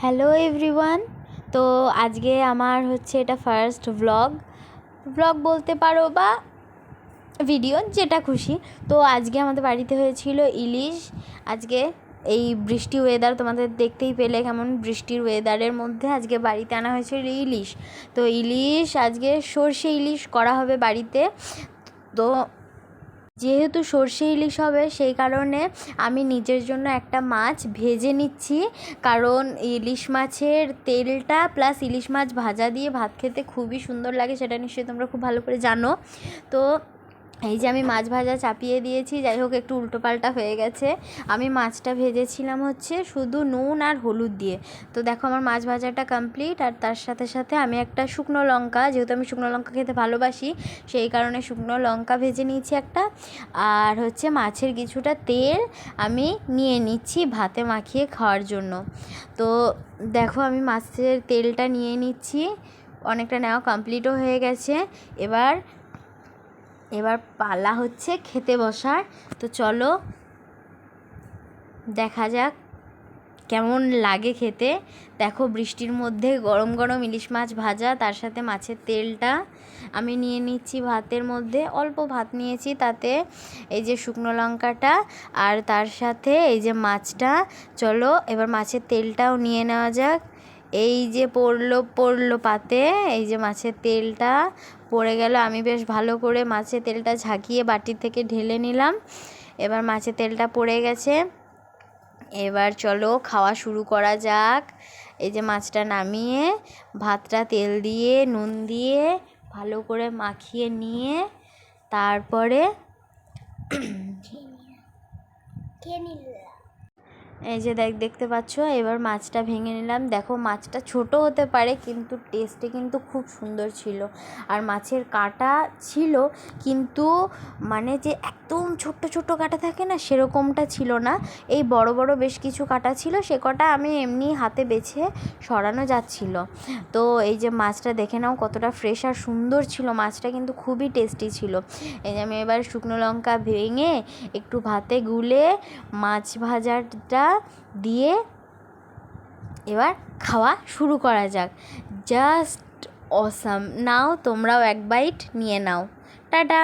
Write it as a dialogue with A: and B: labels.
A: Hello everyone. তো আজকে আমার হচ্ছে এটা ফার্স্ট ব্লগ বলতে পারো বা ভিডিও, যেটা খুশি। তো আজকে আমাদের বাড়িতে হয়েছিল ইলিশ। আজকে এই বৃষ্টি ওয়েদার, তোমাদের দেখতেই পেলে কেমন বৃষ্টির ওয়েদারের মধ্যে আজকে বাড়িতে আনা হয়েছিল ইলিশ। তো ইলিশ আজকে সর্ষে ইলিশ করা হবে বাড়িতে। তো যেহেতু সর্ষে ইলিশ হবে সেই কারণে আমি নিজের জন্য একটা মাছ ভেজে নিচ্ছি, কারণ ইলিশ মাছের তেলটা প্লাস ইলিশ মাছ ভাজা দিয়ে ভাত খেতে খুবই সুন্দর লাগে, সেটা নিশ্চয়ই তোমরা খুব ভালো করে জানো। তো এই যে আমি মাছ ভাজা চাপিয়ে দিয়েছি, যাই হোক একটু উল্টোপাল্টা হয়ে গেছে। আমি মাছটা ভেজেছিলাম হচ্ছে শুধু নুন আর হলুদ দিয়ে। তো দেখো আমার মাছ ভাজাটা কমপ্লিট। আর তার সাথে সাথে আমি একটা শুকনো লঙ্কা, যেহেতু আমি শুকনো লঙ্কা খেতে ভালোবাসি সেই কারণে শুকনো লঙ্কা ভেজে নিয়েছি একটা। আর হচ্ছে মাছের কিছুটা তেল আমি নিয়ে নিচ্ছি ভাতে মাখিয়ে খাওয়ার জন্য। তো দেখো আমি মাছের তেলটা নিয়ে নিচ্ছি, অনেকটা নেওয়া কমপ্লিটও হয়ে গেছে। এবার পালা হচ্ছে খেতে বসার। তো চলো দেখা যাক কেমন লাগে খেতে। দেখো বৃষ্টির মধ্যে গরম গরম ইলিশ মাছ ভাজা, তার সাথে মাছের তেলটা আমি নিয়ে নিচ্ছি ভাতের মধ্যে। অল্প ভাত নিয়েছি, তাতে এই যে শুকনো লঙ্কাটা আর তার সাথে এই যে মাছটা। চলো এবার মাছের তেলটাও নিয়ে নেওয়া যাক। এই যে পড়লো পাতে, এই যে মাছের তেলটা পড়ে গেল। আমি বেশ ভালো করে মাছের তেলটা ঝাঁকিয়ে বাটির থেকে ঢেলে নিলাম। এবার মাছের তেলটা পড়ে গেছে, এবার চলো খাওয়া শুরু করা যাক। এই যে মাছটা নামিয়ে ভাতটা তেল দিয়ে নুন দিয়ে ভালো করে মাখিয়ে নিয়ে তারপরে এই যে দেখতে পাচ্ছ, এবার মাছটা ভেঙে নিলাম। দেখো মাছটা ছোট হতে পারে কিন্তু টেস্টে কিন্তু খুব সুন্দর ছিল। আর মাছের কাঁটা ছিল, কিন্তু মানে যে একদম ছোট্ট ছোট্ট কাঁটা থাকে না, সেরকমটা ছিল না। এই বড় বড় বেশ কিছু কাঁটা ছিল, সে কটা আমি এমনি হাতে বেছে সরানো যাচ্ছিল। তো এই যে মাছটা দেখে নাও কতটা ফ্রেশ আর সুন্দর ছিল, মাছটা কিন্তু খুবই টেস্টি ছিল। এই যে আমি এবার শুকনো লঙ্কা ভেঙে একটু ভাতে গুলে মাছ ভাজাটা দিয়ে এবার খাওয়া শুরু করা যাক। Just awesome. নাও তোমরাও এক বাইট নিয়ে নাও। টাটা।